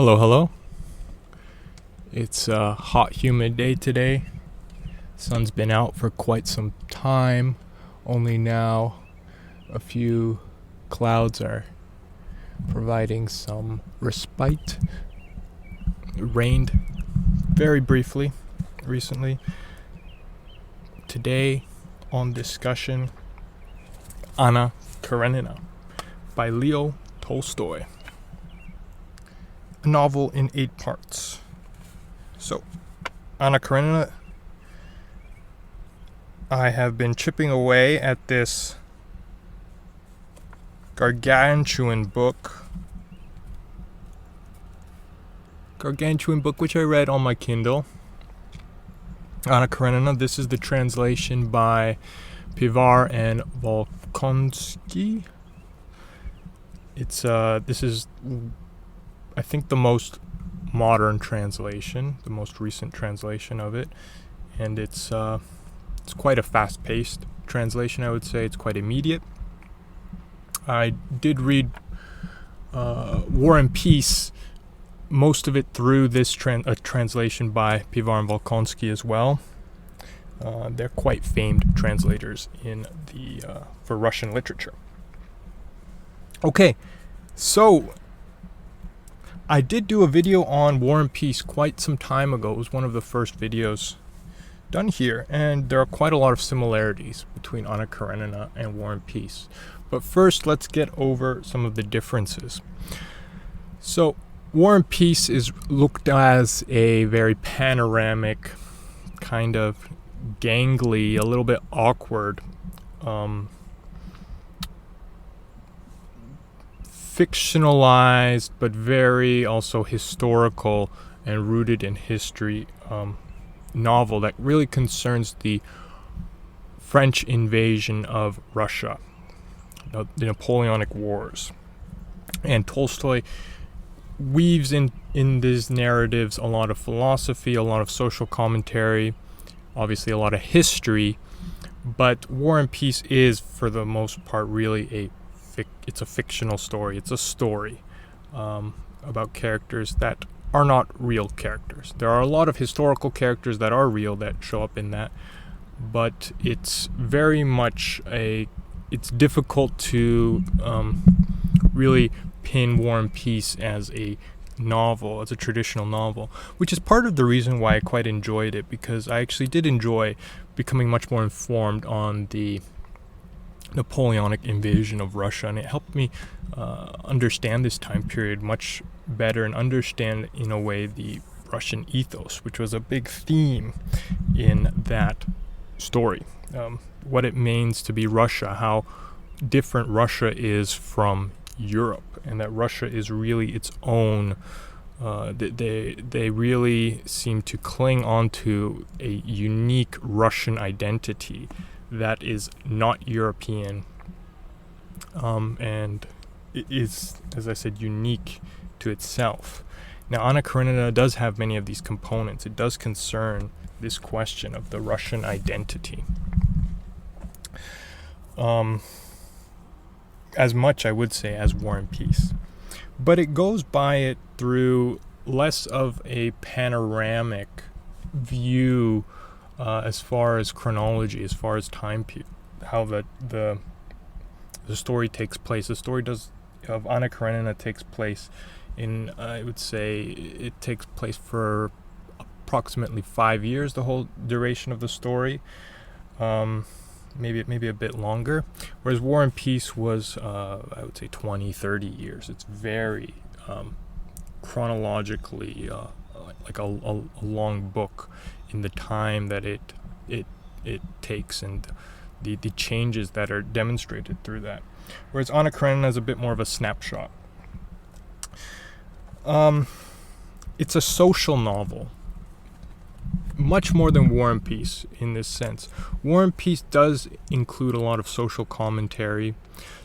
Hello, hello. It's a hot, humid day today. Sun's been out for quite some time. Only now a few clouds are providing some respite. It rained very briefly recently. Today on discussion, Anna Karenina by Leo Tolstoy. A novel in 8 parts. So, Anna Karenina, I have been chipping away at this gargantuan book which I read on my Kindle. Anna Karenina, this is the translation by Pivar and Volkonsky. This is, I think, the most modern translation, the most recent translation of it, and it's quite a fast-paced translation. I would say it's quite immediate. I did read War and Peace, most of it through this translation by Pivar and Volkonsky as well. They're quite famed translators in for Russian literature. Okay, so I did do a video on War and Peace quite some time ago. It was one of the first videos done here, and there are quite a lot of similarities between Anna Karenina and War and Peace. But first, let's get over some of the differences. So, War and Peace is looked as a very panoramic, kind of gangly, a little bit awkward, fictionalized but very also historical and rooted in history novel that really concerns the French invasion of Russia, the Napoleonic Wars. And Tolstoy weaves in these narratives a lot of philosophy, a lot of social commentary, obviously a lot of history, but War and Peace is, for the most part, really it's a fictional story. It's a story about characters that are not real characters. There are a lot of historical characters that are real that show up in that, but it's very much it's difficult to really pin War and Peace as a novel, as a traditional novel, which is part of the reason why I quite enjoyed it, because I actually did enjoy becoming much more informed on the Napoleonic invasion of Russia, and it helped me understand this time period much better and understand, in a way, the Russian ethos, which was a big theme in that story. What it means to be Russia, how different Russia is from Europe, and that Russia is really its own. They really seem to cling on to a unique Russian identity that is not European, and it is, as I said, unique to itself. Now, Anna Karenina does have many of these components. It does concern this question of the Russian identity. As much, I would say, as War and Peace. But it goes by it through less of a panoramic view as far as chronology, as far as time period, how the story takes place. The story of Anna Karenina takes place in, I would say, it takes place for approximately 5 years, the whole duration of the story. Maybe a bit longer. Whereas War and Peace was, I would say, 20, 30 years. It's very chronologically like a long book in the time that it takes, and the changes that are demonstrated through that. Whereas Anna Karenina is a bit more of a snapshot. It's a social novel, much more than War and Peace in this sense. War and Peace does include a lot of social commentary.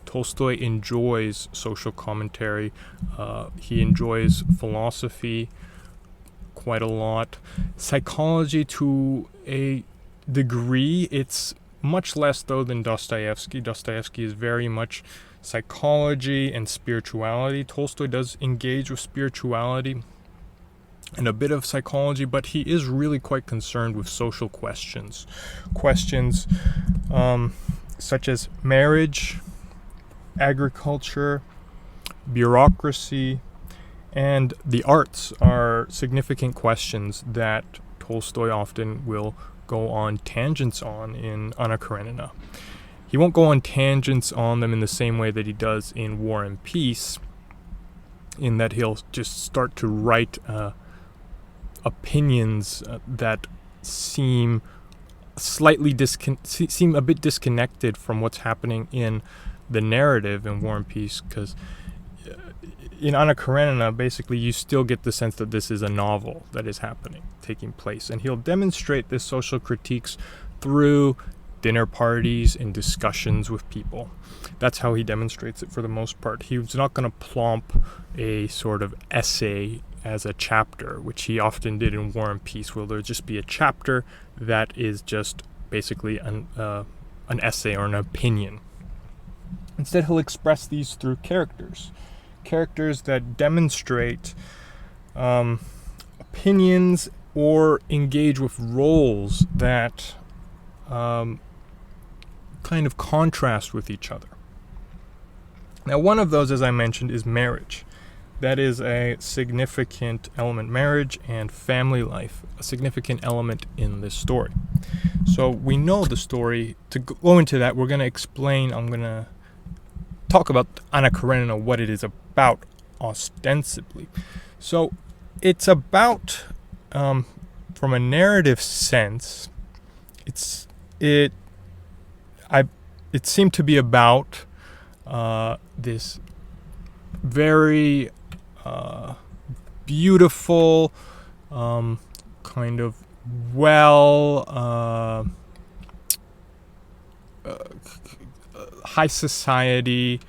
Tolstoy enjoys social commentary. He enjoys philosophy quite a lot. Psychology to a degree. It's much less, though, than Dostoevsky. Dostoevsky is very much psychology and spirituality. Tolstoy does engage with spirituality and a bit of psychology, but he is really quite concerned with social questions. Questions such as marriage, agriculture, bureaucracy, and the arts are significant questions that Tolstoy often will go on tangents on in Anna Karenina. He won't go on tangents on them in the same way that he does in War and Peace, in that he'll just start to write opinions that seem seem a bit disconnected from what's happening in the narrative in War and Peace, because in Anna Karenina, basically, you still get the sense that this is a novel that is taking place. And he'll demonstrate this social critiques through dinner parties and discussions with people. That's how he demonstrates it for the most part. He's not going to plump a sort of essay as a chapter, which he often did in War and Peace, where there'll just be a chapter that is just basically an essay or an opinion. Instead, he'll express these through characters that demonstrate opinions or engage with roles that kind of contrast with each other. Now, one of those, as I mentioned, is marriage. That is a significant element. Marriage and family life, a significant element in this story. So we know the story. To go into that, I'm going to talk about Anna Karenina, what it is about ostensibly. So it's about, from a narrative sense, it seemed to be about this very beautiful, kind of high society,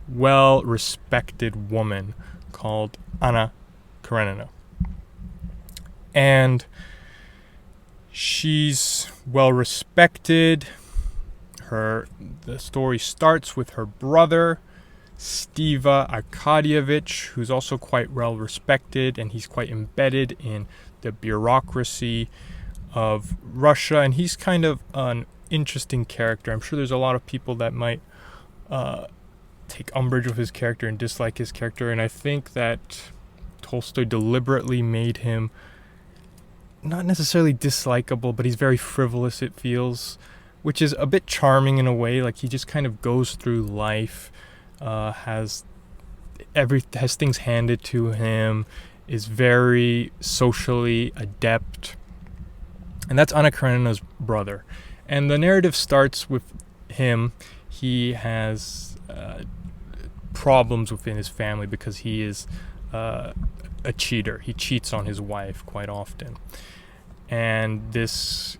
well-respected woman called Anna Karenina. And she's well-respected. The story starts with her brother, Stiva Arkadievich, who's also quite well respected, and he's quite embedded in the bureaucracy of Russia, and he's kind of an interesting character. I'm sure there's a lot of people that might take umbrage with his character and dislike his character, and I think that Tolstoy deliberately made him not necessarily dislikable, but he's very frivolous, it feels, which is a bit charming in a way. Like, he just kind of goes through life, has things handed to him, is very socially adept. And that's Anna Karenina's brother. And the narrative starts with him. He has problems within his family because he is a cheater. He cheats on his wife quite often. And this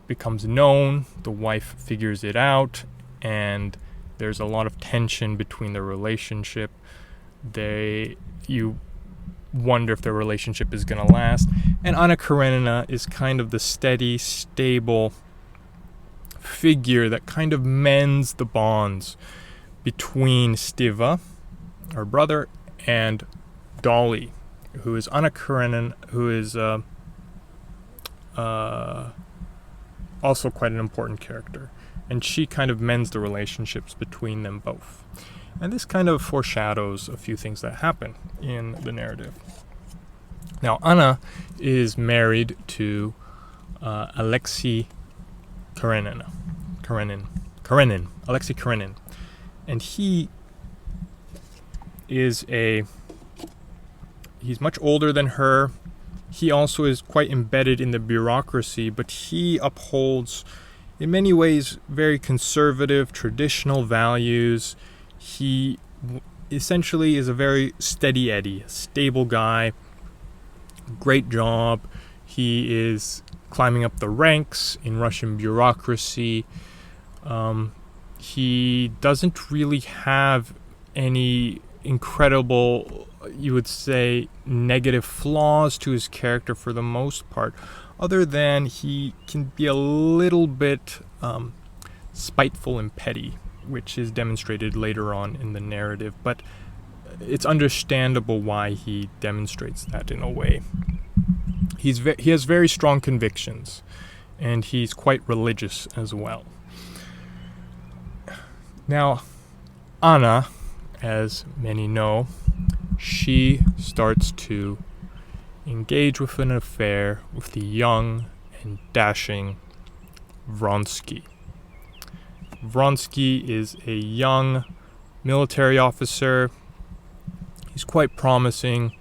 becomes known. The wife figures it out, and there's a lot of tension between their relationship. You wonder if their relationship is going to last. And Anna Karenina is kind of the steady, stable figure that kind of mends the bonds between Stiva, her brother, and Dolly, who is Anna Karenina, who is also quite an important character. And she kind of mends the relationships between them both. And this kind of foreshadows a few things that happen in the narrative. Now, Anna is married to Alexei Karenin. Alexei Karenin. And he's much older than her. He also is quite embedded in the bureaucracy, but he upholds, in many ways, very conservative, traditional values. He essentially is a very steady Eddie, stable guy, great job. He is climbing up the ranks in Russian bureaucracy. He doesn't really have any incredible, you would say, negative flaws to his character for the most part, other than he can be a little bit spiteful and petty which is demonstrated later on in the narrative, but it's understandable why he demonstrates that in a way. He has very strong convictions, and he's quite religious as well. Now, Anna, as many know, she starts to engage with an affair with the young and dashing Vronsky. Vronsky is a young military officer. He's quite promising.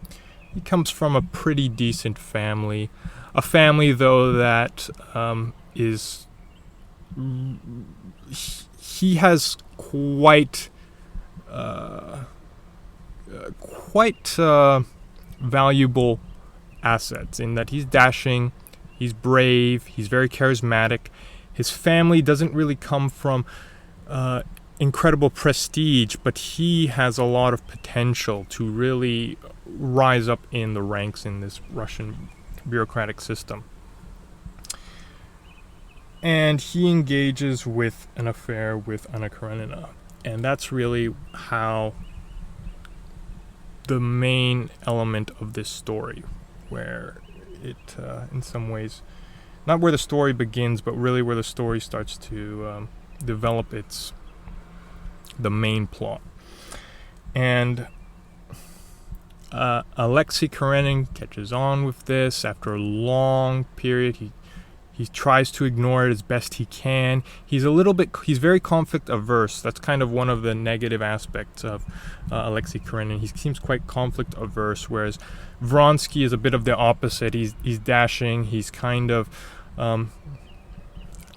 He comes from a pretty decent family. A family, though, that is... He has quite valuable assets in that he's dashing, he's brave, he's very charismatic. His family doesn't really come from incredible prestige, but he has a lot of potential to really rise up in the ranks in this Russian bureaucratic system. And he engages with an affair with Anna Karenina. And that's really how the main element of this story, where it, in some ways, not where the story begins, but really where the story starts to develop the main plot. And Alexei Karenin catches on with this after a long period. He tries to ignore it as best he can. He's very conflict averse. That's kind of one of the negative aspects of Alexei Karenin. He seems quite conflict averse, whereas Vronsky is a bit of the opposite. He's dashing. He's kind of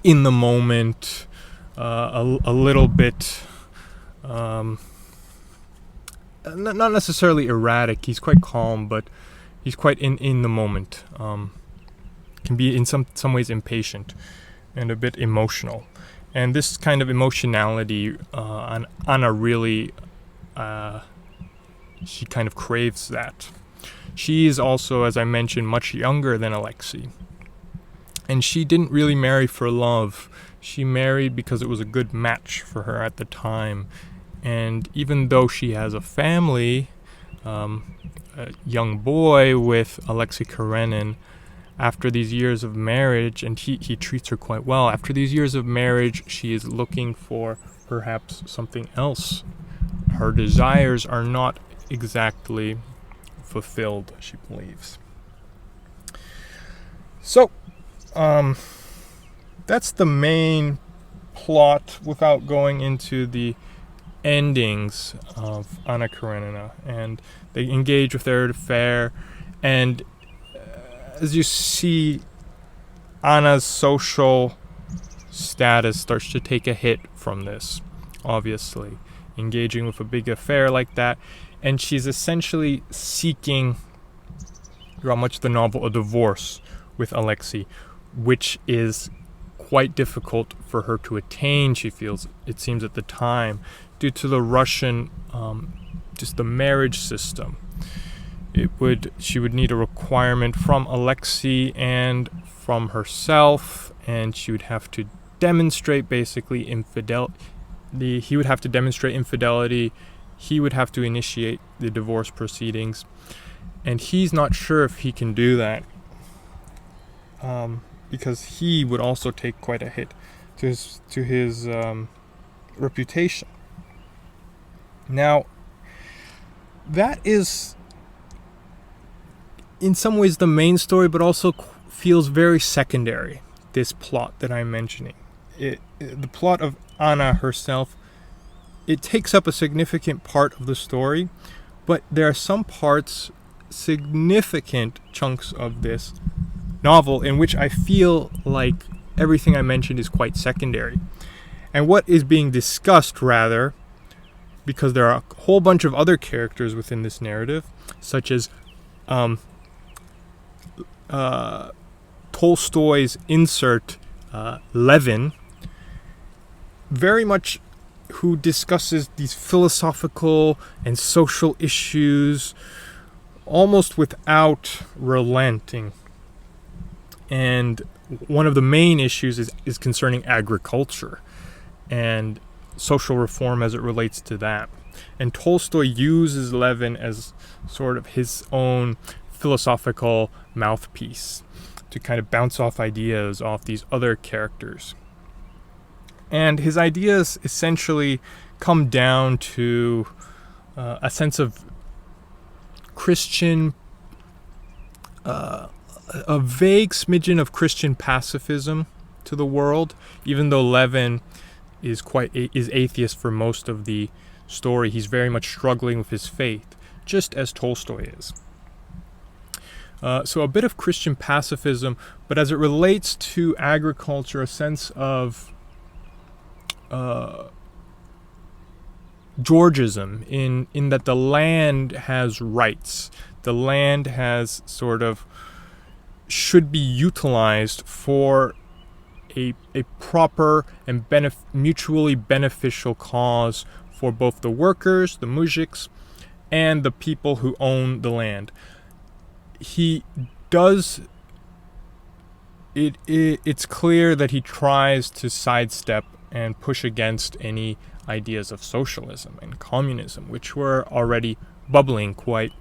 in the moment, a little bit, not necessarily erratic. He's quite calm, but he's quite in the moment. Can be in some ways impatient and a bit emotional. And this kind of emotionality, Anna really, she kind of craves that. She is also, as I mentioned, much younger than Alexei. And she didn't really marry for love. She married because it was a good match for her at the time. And even though she has a family, a young boy with Alexei Karenin, after these years of marriage, and he treats her quite well, after these years of marriage, she is looking for perhaps something else. Her desires are not exactly fulfilled, she believes. So, that's the main plot without going into the endings of Anna Karenina. And they engage with their affair, and as you see, Anna's social status starts to take a hit from this, obviously, engaging with a big affair like that. And she's essentially seeking, throughout much of the novel, a divorce with Alexei, which is quite difficult for her to attain, she feels, it seems at the time, due to the Russian, just the marriage system. She would need a requirement from Alexei and from herself, and she would have to demonstrate basically infidelity. He would have to demonstrate infidelity. He would have to initiate the divorce proceedings, and he's not sure if he can do that, because he would also take quite a hit to his reputation. Now, that is in some ways the main story, but also feels very secondary, this plot that I'm mentioning. The plot of Anna herself, it takes up a significant part of the story, but there are some parts, significant chunks of this novel, in which I feel like everything I mentioned is quite secondary. And what is being discussed, rather, because there are a whole bunch of other characters within this narrative, such as Tolstoy's insert Levin, very much who discusses these philosophical and social issues almost without relenting. And one of the main issues is concerning agriculture. And social reform as it relates to that. And Tolstoy uses Levin as sort of his own philosophical mouthpiece to kind of bounce off ideas off these other characters. And his ideas essentially come down to a sense of Christian, a vague smidgen of Christian pacifism to the world, even though Levin is atheist for most of the story. He's very much struggling with his faith, just as Tolstoy is. So a bit of Christian pacifism, but as it relates to agriculture, a sense of Georgism in that the land has rights. The land has should be utilized for a proper and mutually beneficial cause for both the workers, the mujiks, and the people who own the land. He does it's clear that he tries to sidestep and push against any ideas of socialism and communism, which were already bubbling quite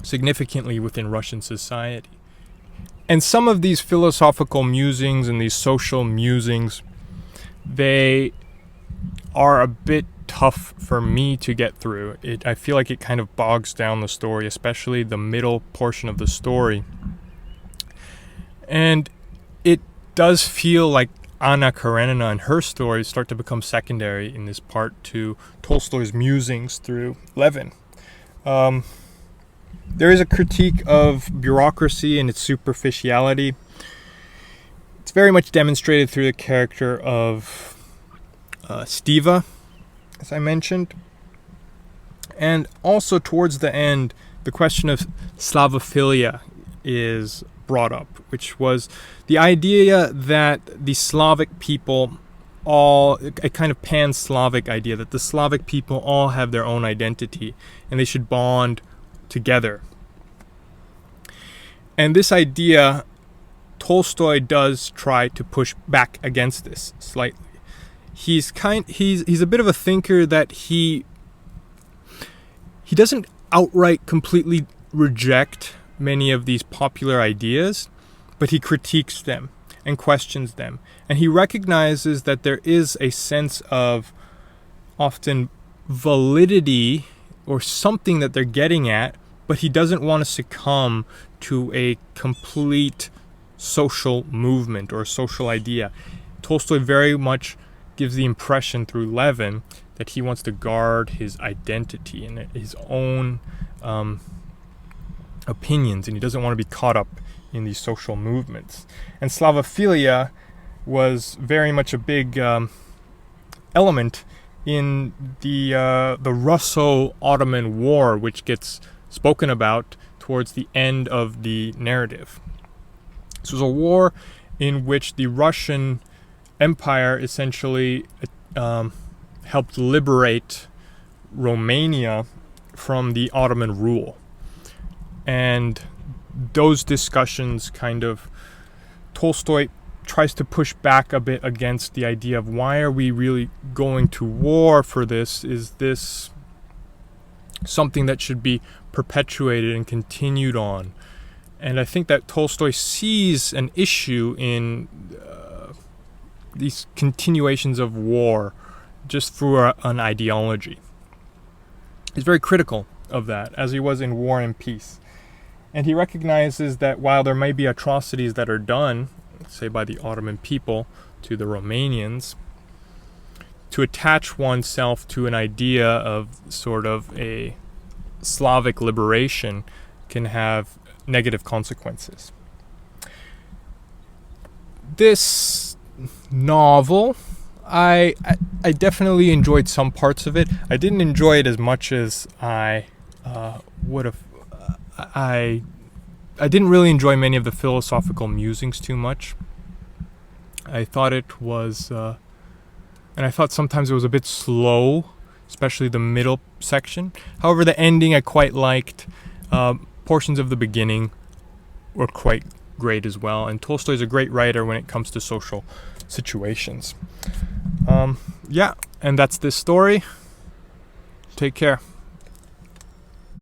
significantly within Russian society. And some of these philosophical musings and these social musings, they are a bit tough for me to get through. I feel like it kind of bogs down the story, especially the middle portion of the story. And it does feel like Anna Karenina and her stories start to become secondary in this part to Tolstoy's musings through Levin. There is a critique of bureaucracy and its superficiality. It's very much demonstrated through the character of Stiva, as I mentioned. And also towards the end, the question of Slavophilia is brought up, which was the idea that the Slavic people a kind of pan-Slavic idea, that the Slavic people all have their own identity and they should bond together. And this idea, Tolstoy does try to push back against this slightly. He's a bit of a thinker that he doesn't outright completely reject many of these popular ideas, but he critiques them and questions them. And he recognizes that there is a sense of often validity or something that they're getting at, but he doesn't want to succumb to a complete social movement or social idea. Tolstoy very much gives the impression through Levin that he wants to guard his identity and his own opinions, and he doesn't want to be caught up in these social movements. And Slavophilia was very much a big element in the Russo-Ottoman War, which gets spoken about towards the end of the narrative. This was a war in which the Russian Empire essentially helped liberate Romania from the Ottoman rule. And those discussions Tolstoy tries to push back a bit against the idea of why are we really going to war for this? Is this something that should be perpetuated and continued on? And I think that Tolstoy sees an issue in these continuations of war just through an ideology. He's very critical of that, as he was in War and Peace. And he recognizes that while there may be atrocities that are done, say by the Ottoman people to the Romanians, to attach oneself to an idea of sort of a Slavic liberation can have negative consequences. This novel, I definitely enjoyed some parts of it. I didn't enjoy it as much as I would have. I didn't really enjoy many of the philosophical musings too much. I thought it was, and I thought sometimes it was a bit slow, especially the middle section. However, the ending I quite liked. Portions of the beginning were quite great as well. And Tolstoy's a great writer when it comes to social situations. Yeah, and that's this story. Take care.